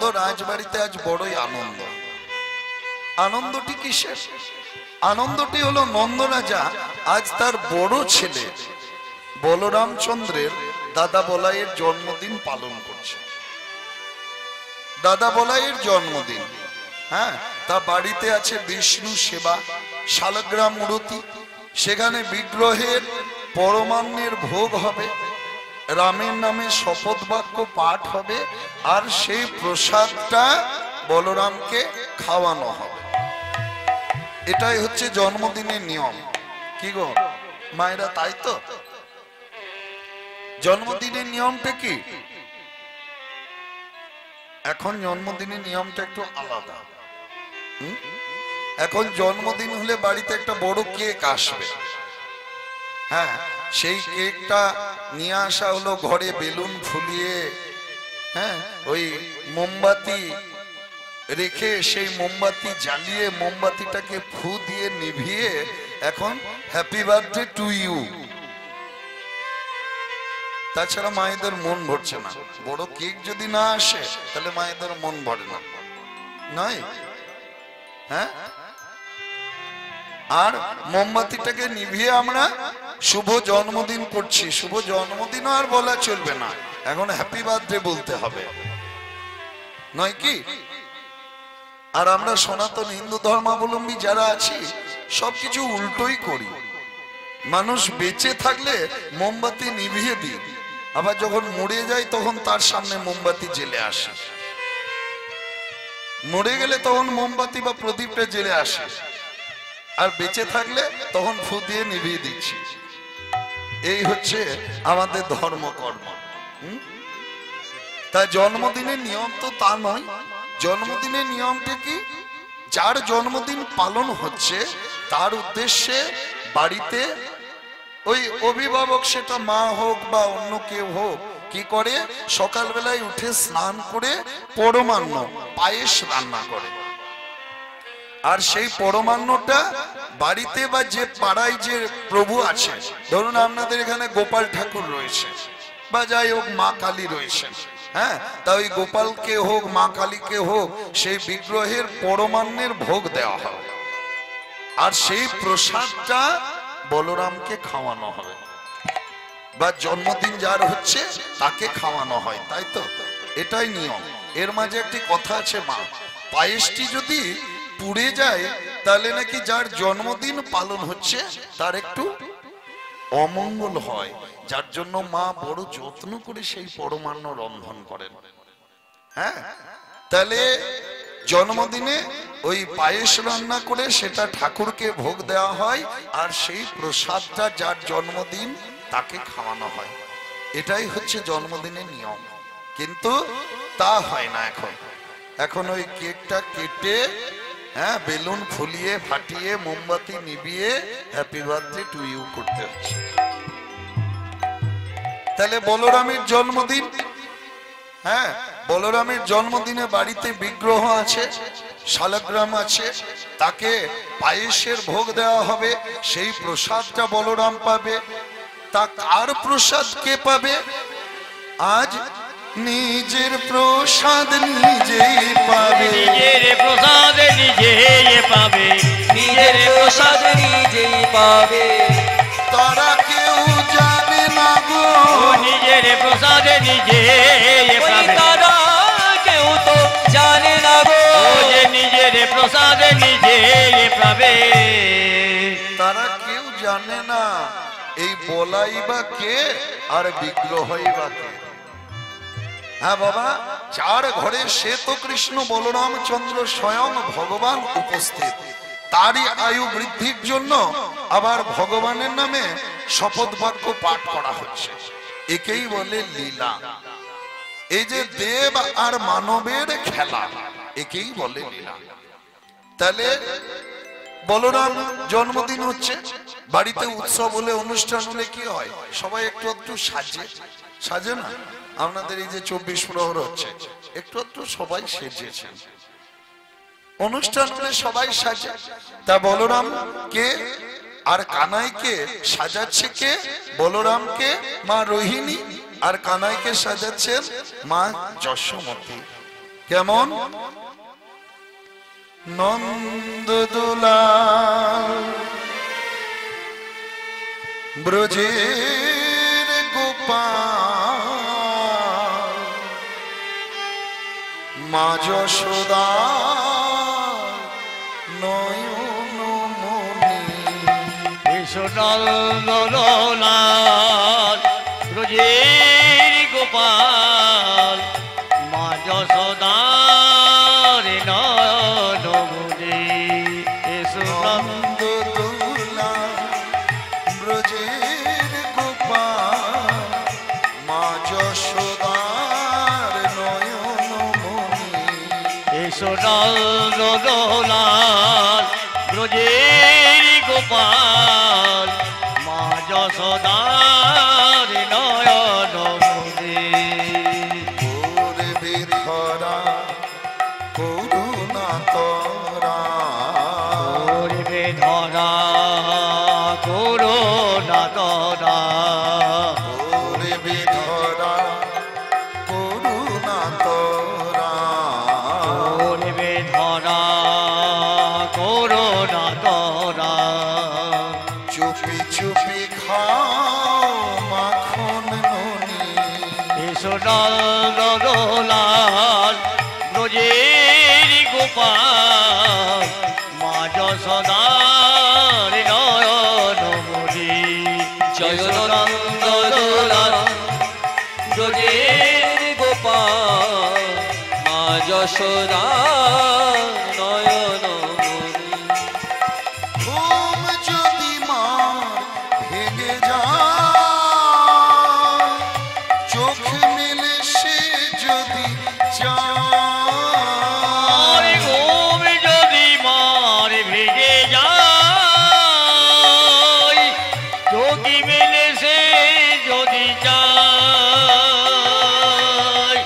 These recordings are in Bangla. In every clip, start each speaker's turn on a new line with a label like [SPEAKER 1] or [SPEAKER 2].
[SPEAKER 1] নন্দ রাজবাড়িতে আজ বড়ই আনন্দ। আনন্দটি কিসের? আনন্দটি হলো নন্দ রাজা আজ তার বড় ছেলে বলরামচন্দ্রের দাদা বলাইয়ের জন্মদিন পালন করছে। দাদা বলাইয়ের জন্মদিন, হ্যাঁ, তা বাড়িতে আছে বিষ্ণু সেবা, শালগ্রাম মূর্তি, সেখানে বিগ্রহের পরমান্নের ভোগ হবে, রামের নামে শপথ বাক্য পাঠ হবে, আর সেই প্রসাদটা বলরামকে খাওয়ানো হবে। এটাই হচ্ছে জন্মদিনের নিয়ম। কি গো মায়েরা, তাই তো? জন্মদিনের নিয়মটা কি? এখন জন্মদিনের নিয়মটা একটু আলাদা। এখন জন্মদিন হলে বাড়িতে একটা বড় কেক আসবে, হ্যাঁ, সেই কেকটা নিয়ে আসা হলো ঘরে বেলুন ফুলিয়ে, হ্যাঁ, ওই মোমবাতি রেখে সেই মোমবাতি জ্বালিয়ে মোমবাতিটাকে ফু দিয়ে নিভিয়ে এখন হ্যাপি বার্থডে টু ইউ। তাছাড়া মায়েদের মন ভরছে না। বড় কেক যদি না আসে তাহলে মায়েদের মন ভরে না, নয়? হ্যাঁ, আর মোমবাতিটাকে নিভিয়ে আমরা শুভ জন্মদিন করছি। শুভ জন্মদিন আর বলা চলবে না, এখন হ্যাপি বার্থডে বলতে হবে, নয় কি? আর আমরা সনাতন হিন্দু ধর্মাবলম্বী যারা আছি সবকিছু উল্টোই করি। মানুষ বেঁচে থাকলে মোমবাতি নিভিয়ে দিই, আবার যখন মরে যায় তখন তার সামনে মোমবাতি জ্বেলে আসে। মরে গেলে তখন মোমবাতি বা প্রদীপটা জ্বেলে আসে, আর বেঁচে থাকলে তখন ফু দিয়ে নিভিয়ে দিচ্ছি। এই হচ্ছে আমাদের ধর্মকর্ম। তাই জন্মদিনের নিয়ম তো তা নয়। জন্মদিনের নিয়মটা কি? যার জন্মদিন পালন হচ্ছে তার উদ্দেশ্যে বাড়িতে ওই অভিভাবক, সেটা মা হোক বা অন্য কেউ হোক, কি করে? সকালবেলায় উঠে স্নান করে পরমান্ন পায়েস রান্না করে, আর সেই পরমান্নটা বাড়িতে বা যে পাড়ায় যে প্রভু আছে, ধরুন আপনাদের এখানে গোপাল ঠাকুর রয়েছে বা যাই হোক মা কালী রয়েছেন, হ্যাঁ, তা ওই গোপালকে হোক মা কালীকে হোক সেই বিগ্রহের পরমান্নের ভোগ দেওয়া হবে, আর সেই প্রসাদটা বলরামকে খাওয়ানো হবে, বা জন্মদিন যার হচ্ছে তাকে খাওয়ানো হয়, তাই তো? এটাই নিয়ম। এর মাঝে একটি কথা আছে, মা, পায়েসটি যদি পুড়ে যায় তাহলে নাকি যার জন্মদিন পালন হচ্ছে তার একটু অমঙ্গল হয়, যার জন্য মা বড় যত্ন করে সেই পরমান্ন রন্ধন করেন। হ্যাঁ, তাহলে জন্মদিনে ওই পায়েস রান্না করে সেটা ঠাকুরকে ভোগ দেওয়া হয়, আর সেই প্রসাদটা যার জন্মদিন তাকে খাওয়ানো হয়। এটাই হচ্ছে জন্মদিনের নিয়ম। কিন্তু তা হয় না এখন। এখন ওই কেকটা কেটে, হ্যাঁ, বেলুন ফুলিয়ে ফাটিয়ে মোমবাতি নিভিয়ে হ্যাপি বার্থডে টু ইউ করতে হচ্ছে। তাহলে বলরামের জন্মদিন, হ্যাঁ, বলরামের জন্মদিনে বাড়িতে বিগ্রহ আছে, শালগ্রাম আছে, তাকে পায়েসের ভোগ দেওয়া হবে, সেই প্রসাদটা বলরাম পাবে। তা কার প্রসাদ কে পাবে? আজ নিজের প্রসাদ নিজেই পাবে,
[SPEAKER 2] নিজের প্রসাদ নিজেই পাবে, নিজের প্রসাদ নিজেই পাবে।
[SPEAKER 1] তারা কেউ জানে না গো,
[SPEAKER 2] নিজের প্রসাদ নিজেই পাবে,
[SPEAKER 3] তারা কেউ তো জানে না গো,
[SPEAKER 2] যে নিজের প্রসাদ নিজেই পাবে।
[SPEAKER 1] তারা কেউ জানে না এই বলাই বা কে আর বিগ্রহই বা কে। হ্যাঁ বাবা, যার ঘরে সে তো কৃষ্ণ বলরামচন্দ্র স্বয়ং ভগবান উপস্থিত, তারই আয়ু বৃদ্ধির জন্য আবার ভগবানের নামে শপথ বাক্য পাঠ করা হচ্ছে। একেই বলে লীলা। এই যে দেব আর মানবের খেলা, একেই বলে লীলা। তাহলে বলরাম জন্মদিন হচ্ছে, বাড়িতে উৎসব হলে অনুষ্ঠান হলে কি হয়? সবাই একটু একটু সাজে, সাজে না? আপনাদের এই যে 24 প্রহর হচ্ছে, একটু একটু সবাই সেজেছেন। অনুষ্ঠান হলে সবাই সাজে। তা বলরাম কে আর কানাইকে সাজাচ্ছে কে? বলরামকে মা রোহিণী, আর কানাইকে সাজাচ্ছেন মা যশোমতী। কেমন নন্দদোলা ব্রজের গোপাল মা যশোদা নয়ন মনি
[SPEAKER 2] নন্দলাল ব্রজের গোপাল মা যশোদার নয়ন মনি
[SPEAKER 1] নন্দদোলা ব্রজের গোপাল মা যশোদার নয়ন মনি
[SPEAKER 2] নন্দলাল ব্রজের গোপাল মা যশোদার নয়ন মনি
[SPEAKER 1] পূর্বে ধরা করুণা তরা
[SPEAKER 2] করবে ধরা করোনা তরা
[SPEAKER 1] পূর্বে ধরা করুণা তরা
[SPEAKER 2] করবে ধরা করোনা তরা
[SPEAKER 1] চুপি চুপি খাও মাখন ননি
[SPEAKER 2] নন্দলাল ব্রজের গোপাল মা যশোদার নয়ন মনি
[SPEAKER 3] জয় নন্দলাল ব্রজের গোপাল মা যশোদা নয়ন মনি
[SPEAKER 1] ঘুম যদি মার ভেঙে যায় চোখ মেলে সে যদি চায়
[SPEAKER 2] ঘুম যদি মার ভেঙে যায় চোখি মেলে সে যদি যায়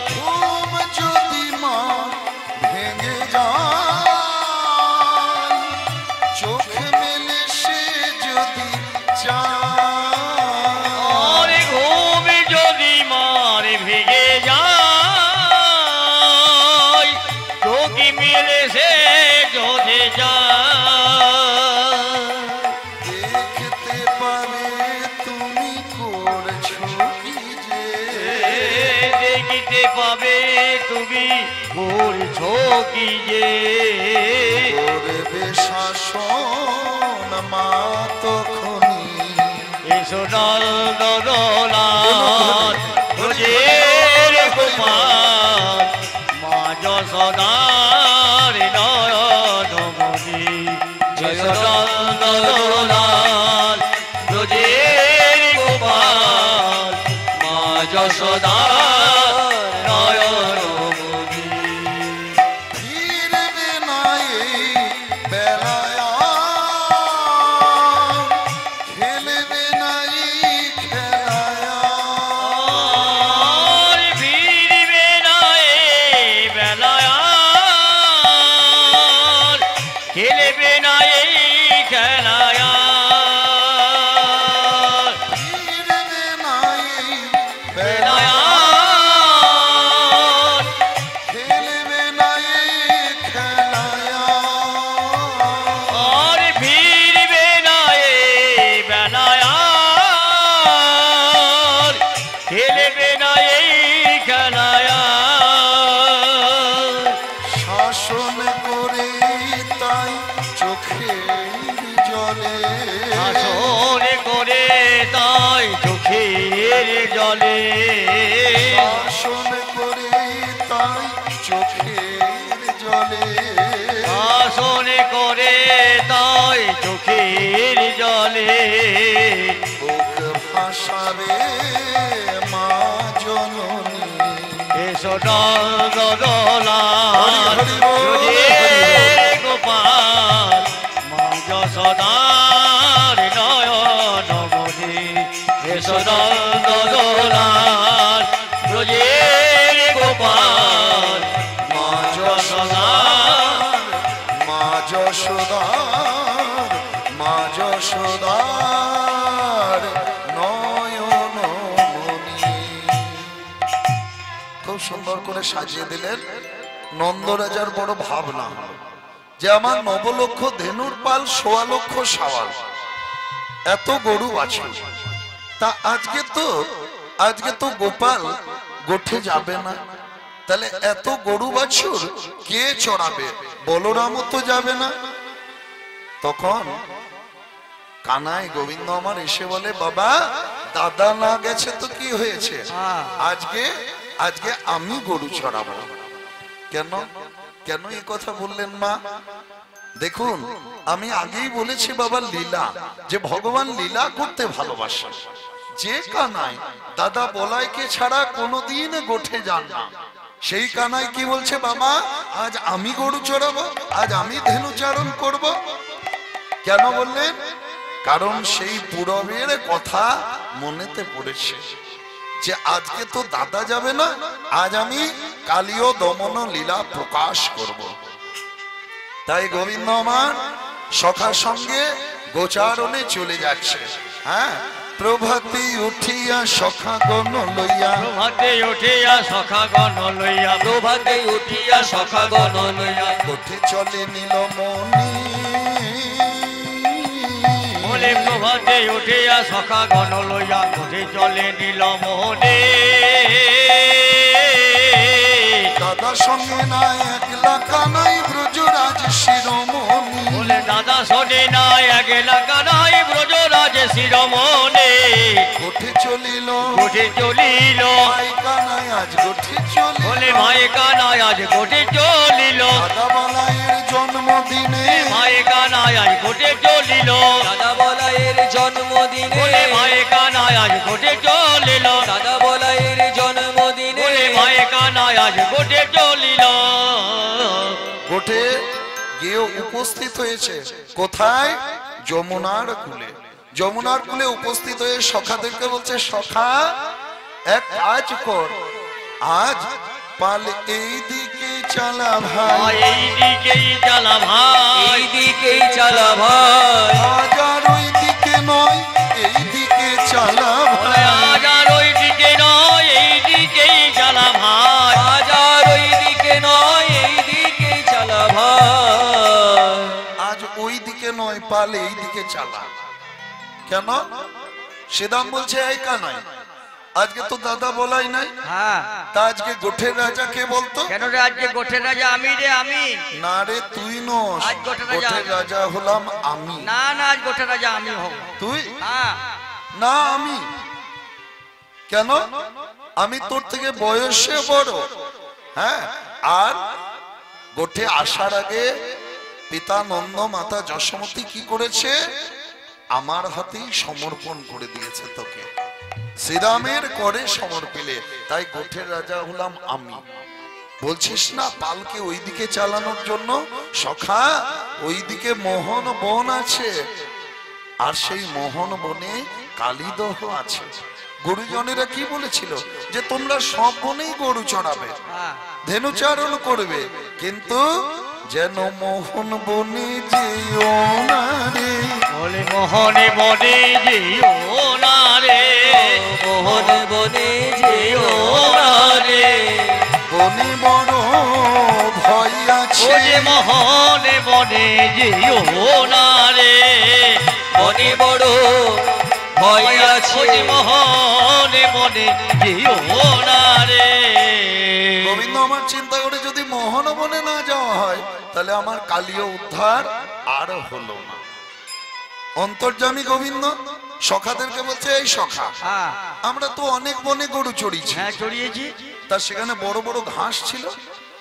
[SPEAKER 1] ঘুম যদি মার ভেঙে যায় চোখ মেলে সে যদি চায়
[SPEAKER 2] ঘুম যদি মার ভেঙে যায় চোখি মেলে সে যদি যায়
[SPEAKER 1] দেখতে পারে তুমি করছো কি যে
[SPEAKER 2] দেখিতে পাবে তুমি করছো কি যে
[SPEAKER 1] করবে শাসন মা তখনি
[SPEAKER 2] নন্দলাল ব্রজের গোপাল মা যশোদার নয়ন মনি
[SPEAKER 3] জয়
[SPEAKER 2] নন্দলাল ব্রজের গোপাল মা যশোদার নয়ন মনি
[SPEAKER 1] ফিরবে না এই বেলায় খেলবে না এই খেলায়
[SPEAKER 2] ফিরবে না এই বেলায় খেলবে না এই খেলায়
[SPEAKER 1] ফিরবে না এই
[SPEAKER 2] বেলায়
[SPEAKER 1] খেলবে না এই খেলায়
[SPEAKER 2] আর ফিরবে না এই বেলায় খেলবে না এই খেলায়
[SPEAKER 1] শাসন করে তাই চোখের জলে
[SPEAKER 2] শাসন করে তাই চোখের জলে
[SPEAKER 1] শাসন করে তাই চোখের জলে
[SPEAKER 2] শাসন করে তাই চোখের জলে
[SPEAKER 1] বুক ভাসাবে মা জননী
[SPEAKER 2] এসো নন্দলাল
[SPEAKER 1] হরি বল,
[SPEAKER 2] ব্রজের গোপাল মা যশোদার নয়ন মনি এসো নন্দলাল ব্রজের গোপাল মা যশোদার
[SPEAKER 1] মা যশোদার মা যশোদার নয়ন মনি খুব সুন্দর করে সাজিয়ে দিলেন নন্দরাজার বড় ভাবনা হলো যে আমার 9 লক্ষ ধেনুর পাল 16 লক্ষ সাওয়াল, এত গরু আছে, তা আজকে তো গোপাল গোঠে যাবে না, তাহলে এত গরু বাছুর কে চড়াবে? বলরামও তো যাবে না। তখন কানাই গোবিন্দ আমার এসে বলে, বাবা দাদা না গেছে তো কি হয়েছে, আজকে আমি গরু চড়াবো। কেন কেন এই কথা বললেন মা? দেখুন আমি আগেই বলেছি বাবা, লীলা, যে ভগবান লীলা করতে ভালোবাসে। যে কানাই দাদা বলাইকে ছাড়া কোনোদিন গোঠে যান না, সেই কানাই কি বলছে, বাবা আজ আমি গরু চড়াবো, আজ আমি ধেনু চারণ করব। কেন বললেন? কারণ সেই পূরবের কথা মনেতে পড়েছে যে আজকে তো দাদা যাবে না, আজ আমি কালীয় দমন লীলা প্রকাশ করব। তাই গোবিন্দ আমার সখার সঙ্গে গোচারণে চলে যাচ্ছে। হ্যাঁ, প্রভাতে উঠিয়া সখাগণ লইয়া,
[SPEAKER 2] প্রভাতে উঠিয়া সখাগণ লইয়া,
[SPEAKER 3] প্রভাতে উঠিয়া সখাগণ লইয়া,
[SPEAKER 1] গোঠে চলে নীলমণি।
[SPEAKER 2] বলে প্রভাতে উঠিয়া সখাগণ লইয়া, গোঠে চলে নীলমণি।
[SPEAKER 1] দাদা সঙ্গে না একলা কানাই ব্রজরাজ শিরোমণি।
[SPEAKER 2] বলে দাদা শোনে না একলা কানাই ব্রজরাজ শিরোমণি।
[SPEAKER 1] গোঠে চলিল,
[SPEAKER 2] গোঠে চলিল,
[SPEAKER 1] ভাই কানাই আজ গোঠে চলিল।
[SPEAKER 2] বলে ভাই কানাই আজ গোঠে চলিল,
[SPEAKER 1] দাদা বলাইয়ের জন্মদিনে,
[SPEAKER 2] ভাই কানাই আজ গোঠে চলিল,
[SPEAKER 3] দাদা বলাইয়ের জন্মদিনে,
[SPEAKER 2] বলে ভাই কানাই আজ গোঠে চলিল,
[SPEAKER 3] দাদা বলাইয়ের জন্মদিনে,
[SPEAKER 2] বলে ভাই কানাই আজ গোঠে চলিল।
[SPEAKER 1] গোঠে গিয়ে উপস্থিত হয়েছে কোথায়? যমুনার কূলে। যমুনার কূলে উপস্থিত হয়ে সখাদেরকে বলছে, সখা এক কাজ কর, আজ পাল এই দিকে চালা ভাই,
[SPEAKER 2] এই দিকেই চালা ভাই,
[SPEAKER 3] এই দিকেই চালা ভাই,
[SPEAKER 1] আজ আর ওই দিকে নয় এই দিকে চালা
[SPEAKER 2] বলে
[SPEAKER 1] ভাই।
[SPEAKER 2] আজ আর ওই দিকে নয় এই দিকেই চালা ভাই,
[SPEAKER 3] আজ আর ওই দিকে নয় এই দিকেই চালা ভাই।
[SPEAKER 1] আজ ওই দিকে নয় পাল এই দিকে চালা। কেন? সেদাম বলছে, এই কানাই আজকে তো দাদা বলাই নাই,
[SPEAKER 2] হ্যাঁ
[SPEAKER 1] তা আজকে গোঠের রাজা কে বলতো?
[SPEAKER 2] কেন রে আজকে গোঠের রাজা আমি রে, আমি
[SPEAKER 1] না রে তুই নস,
[SPEAKER 2] আজ গোঠের রাজা
[SPEAKER 1] গোঠের রাজা হলাম আমি।
[SPEAKER 2] না না আজ গোঠের রাজা আমি হব।
[SPEAKER 1] তুই
[SPEAKER 2] হ্যাঁ
[SPEAKER 1] না আমি। কেন? আমি তোর থেকে বয়সে বড়। হ্যাঁ, আর গোঠে আসার আগে পিতা নন্দ মাতা যশোমতী কি করেছে? আমার হাতেই সমর্পণ করে দিয়েছে তোকে, শ্রীরামের করে সমর্পিলে, তাই গোঠের রাজা হলাম আমি। বলছিস না পালকে ওইদিকে চালানোর জন্য? সখা ওইদিকে মোহন বন আছে, আর সেই মোহন বনে কালীদহ আছে। গুরুজনেরা কি বলেছিল? যে তোমরা সব বনেই গরু চড়াবে,
[SPEAKER 2] হ্যাঁ
[SPEAKER 1] ধেনুচারণ করবে, কিন্তু যেন মোহন বনে যেও না রে।
[SPEAKER 2] বলে মোহনে বনে যেও না রে,
[SPEAKER 3] মোহন বনে যেও না রে,
[SPEAKER 1] বনে বড় ভয়
[SPEAKER 2] ও
[SPEAKER 1] আছে।
[SPEAKER 2] যে মোহনে বনে যেও না রে,
[SPEAKER 3] বনে বড় ভয় আছে,
[SPEAKER 2] ও যে মোহনে বনে যেও না রে।
[SPEAKER 1] গোবিন্দ আমার চিন্তা করে যদি মোহন বনে না যাওয়া হয়, তাহলে আমার কালীয় উদ্ধার আর হলো না। অন্তর্যামী গোবিন্দ সখাদেরকে বলছে, এই সখা
[SPEAKER 2] হ্যাঁ
[SPEAKER 1] আমরা তো অনেক বনে গরু চড়িয়েছি,
[SPEAKER 2] হ্যাঁ চড়িয়েছি,
[SPEAKER 1] তা সেখানে বড় বড় ঘাস ছিল,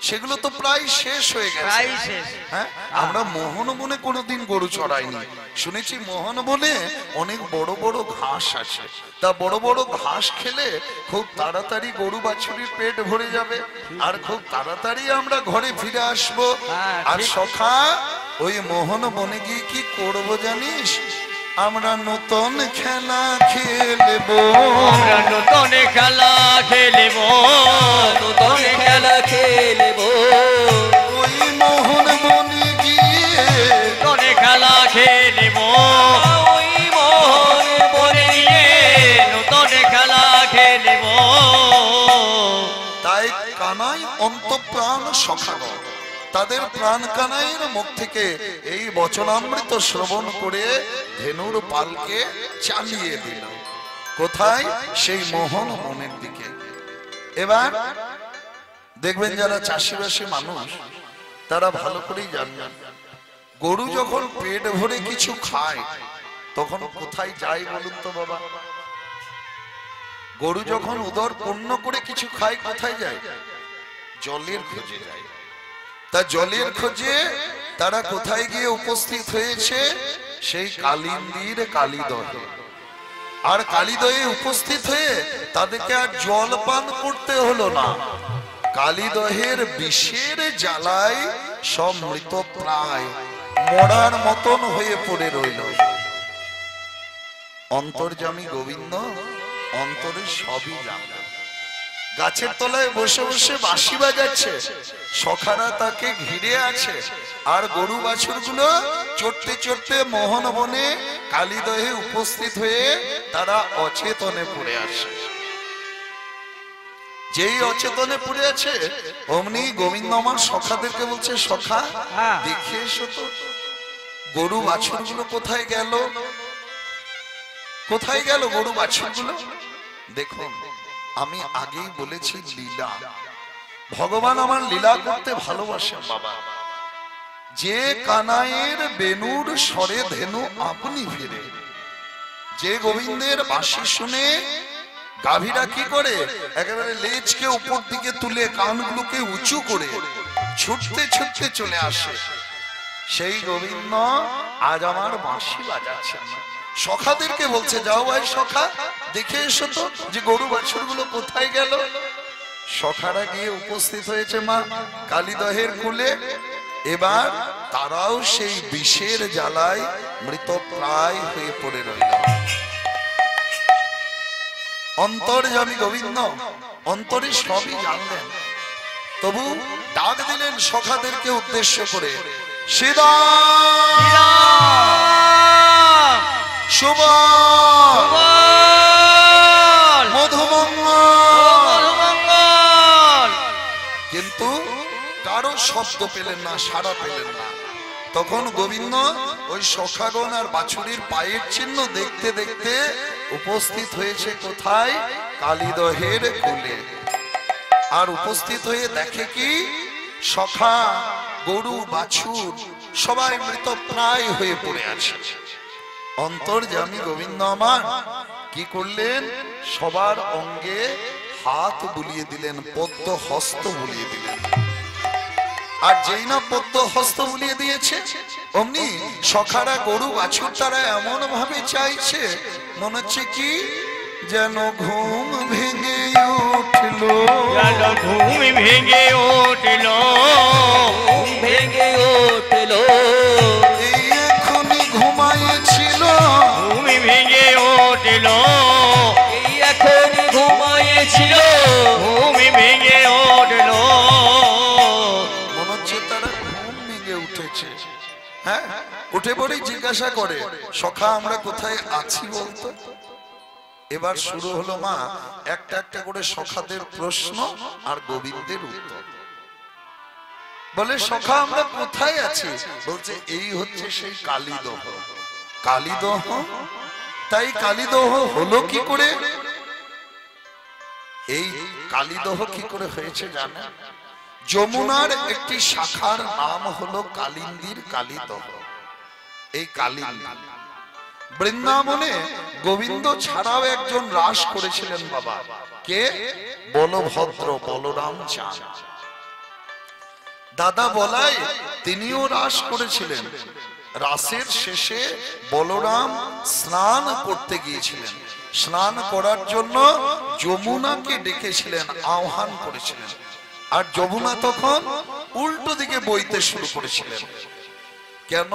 [SPEAKER 1] সেগুলো তো প্রায় শেষ হয়ে গেছে।
[SPEAKER 2] প্রায় শেষ।
[SPEAKER 1] হ্যাঁ, আমরা মোহন বনে কোনোদিন গরু চড়াইনি। শুনেছি মোহন বনে অনেক বড় বড় ঘাস আছে, তা বড় বড় ঘাস খেলে খুব তাড়াতাড়ি গরু বাছুরির পেট ভরে যাবে, আর খুব তাড়াতাড়ি আমরা ঘরে ফিরে আসবো।
[SPEAKER 2] হ্যাঁ,
[SPEAKER 1] আর
[SPEAKER 2] ঠিক।
[SPEAKER 1] সখা ওই মোহন বনে গিয়ে কি করবো জানিস? আমরা নতুন খেলা খেলবো,
[SPEAKER 2] আমরা নতুন খেলা খেলব,
[SPEAKER 3] নতুন খেলা খেলব,
[SPEAKER 1] ওই মোহন বনে গিয়ে
[SPEAKER 2] নতুন খেলা খেলব,
[SPEAKER 3] ওই মোহন বনে
[SPEAKER 2] নতুন খেলা খেলব।
[SPEAKER 1] তাই কানাই অন্তঃপ্রাণ সখাগণ, তাদের প্রাণ কানাইয়ের মুখ থেকে এই বচনামৃত শ্রবণ করে ধেনুর পালকে চালিয়ে দিল কোথায়? সেই মোহন বনের দিকে। এবার দেখবেন যারা চাষিবাসী মানুষ তারা ভালো করেই জানবেন, গরু যখন পেট ভরে কিছু খায় তখন কোথায় যায় বলুন তো বাবা? গরু যখন উদর পূর্ণ করে কিছু খায় কোথায় যায়? জলের খোঁজে যায়। তা জলের খোঁজে তারা কোথায় গিয়ে উপস্থিত হয়েছে? সেই কালিন্দির কালিদহে। আর কালিদহে উপস্থিত হয়ে তাদেরকে আর জল পান করতে হলো না, কালিদহের বিষের জ্বালায় সব মৃত প্রায় মরার মতন হয়ে পড়ে রইল। অন্তর্যামী গোবিন্দ অন্তরে সবই জানল। গাছের তলায় বসে বসে বাঁশি বাজাচ্ছে, সখারা তাকে ঘিরে আছে, আর গরু বাছুরগুলো চড়তে চড়তে মোহন বনে কালিদহে উপস্থিত হয়ে তারা অচেতনে পড়ে আছে। যেই অচেতনে পড়ে আছে অমনি গোবিন্দ আমার সখাদেরকে বলছে, সখা দেখে এসো তো গরু বাছুরগুলো কোথায় গেল? কোথায় গেল গরু বাছুরগুলো? দেখুন, আমি আগেই বলেছি লীলা, ভগবান আমার লীলা করতে ভালোবাসেন বাবা। যে কানাইয়ের বেনুর স্বরে ধেনু আপনি ফিরে, যে গোবিন্দের বাঁশি শুনে গাভীরা কি করে একেবারে লেজকে উপর দিকে তুলে কানগুলোকে উঁচু করে ছুটতে ছুটতে চলে আসে, সেই গোবিন্দ আজ আমার বাঁশি বাজাচ্ছেন। সখাদেরকে বলছে, যাও ভাই সখা দেখে এসো তো যে গরু বাছুরগুলো কোথায় গেল। সখারা গিয়ে উপস্থিত হয়েছে মা কালিদহের কূলে। এবার তারাও সেই বিষের জ্বালায় মৃত প্রায় হয়ে পড়ে রইল। অন্তর্যামী গোবিন্দ অন্তরে সবই জানলেন, তবু ডাক দিলেন সখাদেরকে উদ্দেশ্য করে, সীতা শুভ মধুমঙ্গল। কিন্তু কারো শব্দ পেলেন না, সাড়া পেলেন না। তখন গোবিন্দ ওই সখাগণ আর বাছুরির পায়ের চিহ্ন দেখতে দেখতে উপস্থিত হয়েছে কোথায়? কালিদহের কূলে। আর উপস্থিত হয়ে দেখে কি সখা গরু বাছুর সবাই মৃত প্রায় হয়ে পড়ে আছে। অন্তর্যামী গোবিন্দ আমার কি করলেন? সবার অঙ্গে হাত বুলিয়ে দিলেন, পদ্ম হস্ত বুলিয়ে দিলেন। আর যেই না পদ্ম হস্ত বুলিয়ে দিয়েছে অমনি সখারা গরু বাছুর তারা এমন ভাবে চাইছে মনে হচ্ছে কি যেন ঘুম ভেঙে উঠলো,
[SPEAKER 2] যেন ঘুম ভেঙে উঠলো,
[SPEAKER 3] ভেঙে উঠলো।
[SPEAKER 1] এই এখনই ঘুমাইছিল,
[SPEAKER 2] ঘুম ভেঙে উঠলো,
[SPEAKER 3] এই এখনই ঘুমাইছিল,
[SPEAKER 2] ঘুম ভেঙে উঠলো।
[SPEAKER 1] মনে হচ্ছে তারা ঘুম ভেঙে উঠেছে। হ্যাঁ, উঠে পড়েই জিজ্ঞাসা করে, সখা আমরা কোথায় আছি বলতো? এবার শুরু হলো মা একটা একটা করে সখাদের প্রশ্ন আর গোবিন্দের উত্তর। বলে সখা আমরা কোথায় আছি? বলছে এই হচ্ছে সেই কালিদহ। কালিদহ? তাই কালিদহ হলো কি করে? এই কালিদহ কি করে হয়েছে জানেন? যমুনার একটি শাখার নাম হলো কালিন্দির কালিদহ। এই কালিন্দি বৃন্দাবনে গোবিন্দ ছাড়াও একজন রাস করেছিলেন বাবা। কে? বলভদ্র, বলরাম চাঁদ। দাদা বলাই তিনিও রাস করেছিলেন। রাসের শেষে বলরাম স্নান করতে গিয়েছিলেন। স্নান করার জন্য যমুনাকে ডেকেছিলেন, আহ্বান করেছিলেন। আর যমুনা তখন উল্টো দিকে বইতে শুরু করেছিলেন। কেন?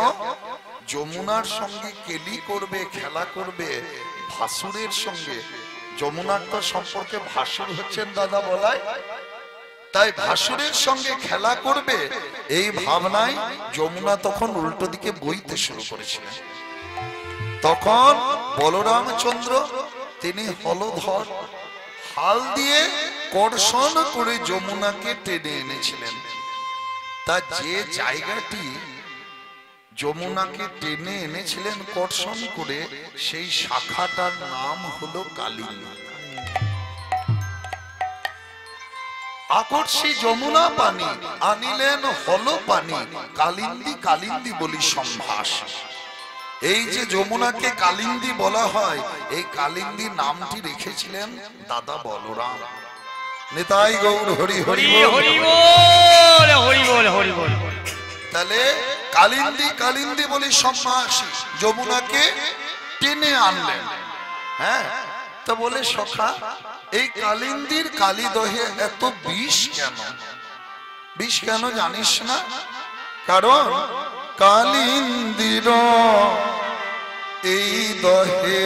[SPEAKER 1] যমুনার সঙ্গে কেলি করবে, খেলা করবে ভাসুরের সঙ্গে। যমুনার তো সম্পর্কে ভাসুর হচ্ছেন দাদা বলাই, তাই ভাসুরের সঙ্গে খেলা করবে এই ভাবনায় যমুনা তখন উল্টো দিকে বইতে শুরু করেছিলেন। তখন বলরামচন্দ্র তিনি হলধর, হাল দিয়ে কর্ষণ করে যমুনাকে টেনে এনেছিলেন। তা যে জায়গাটি যমুনাকে টেনে এনেছিলেন কর্ষণ করে, সেই শাখাটার নাম হলো কালিন্দী। আকর্ষী যমুনা পানি আনিলেন হলো পানি, কালিন্দী কালিন্দী বলি সম্ভাস। এই যে যমুনাকে কালিন্দী বলা হয়, এই কালিন্দী নামটি রেখেছিলেন দাদা বলরাম। নিতাই গৌর হরি হরি
[SPEAKER 2] হরি বল, হরি বল, হরি বল।
[SPEAKER 1] তাহলে কালিন্দী কালিন্দী বলি সম্ভাসী যমুনাকে টেনে আনলেন। হ্যাঁ, তো বলে সখা, এই কালিন্দীর কালিদহে এত বিষ কেন? বিষ কেন জানিস না? কারণ কালিন্দীর এই দহে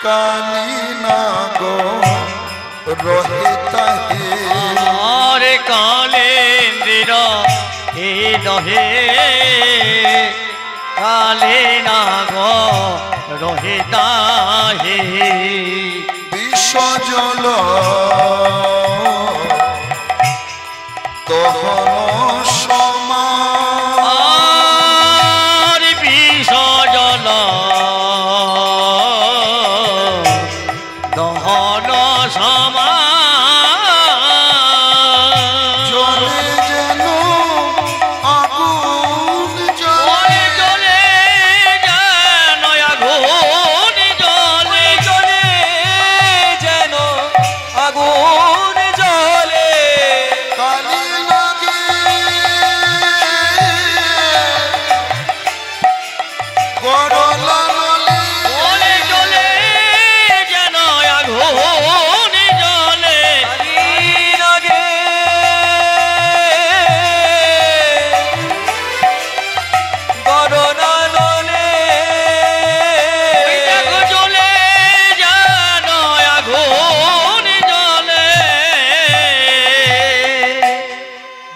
[SPEAKER 1] কালি না গো রহে তাহে।
[SPEAKER 2] আরে কালেন্দ্র হে দহে কালে না গো রহে তাহে।
[SPEAKER 1] বিষ জল দহন সমান,
[SPEAKER 2] আর বিষ জল দহন সমান।
[SPEAKER 1] জলে যেন আগুন জ্বলে,
[SPEAKER 2] জলে যেন আগুন জলে,
[SPEAKER 3] জলে যেন আগুন জ্বলে।
[SPEAKER 1] কালি লাগে গড়লা নলে।
[SPEAKER 2] জলে জলে যেন আগুন জলে।
[SPEAKER 3] কালি লাগে গড়না নলে।
[SPEAKER 2] ওই দেখো জলে যেন আগুন জলে।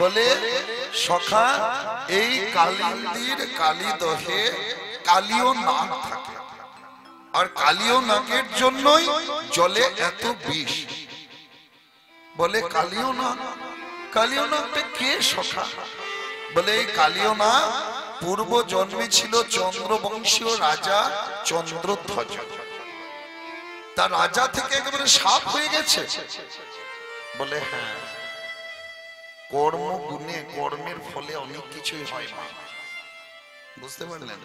[SPEAKER 1] বলে সখা, এই কালিন্দীর কালিদহে কালিও নাগ থাকে, আর কালিও নাগের জন্যই জলে এত বিষ। বলে কালিও নাগ, কালিও নাগটা কে সখা? বলে এই কালিও নাগ পূর্ব জন্মে ছিল চন্দ্রবংশীয় রাজা চন্দ্রধ্বজ। তার রাজা থেকে একেবারে সাপ হয়ে গেছে। বলে হ্যাঁ, কর্ম গুণে কর্মের ফলে অনেক কিছুই হয় মা, বুঝতে পারলেন?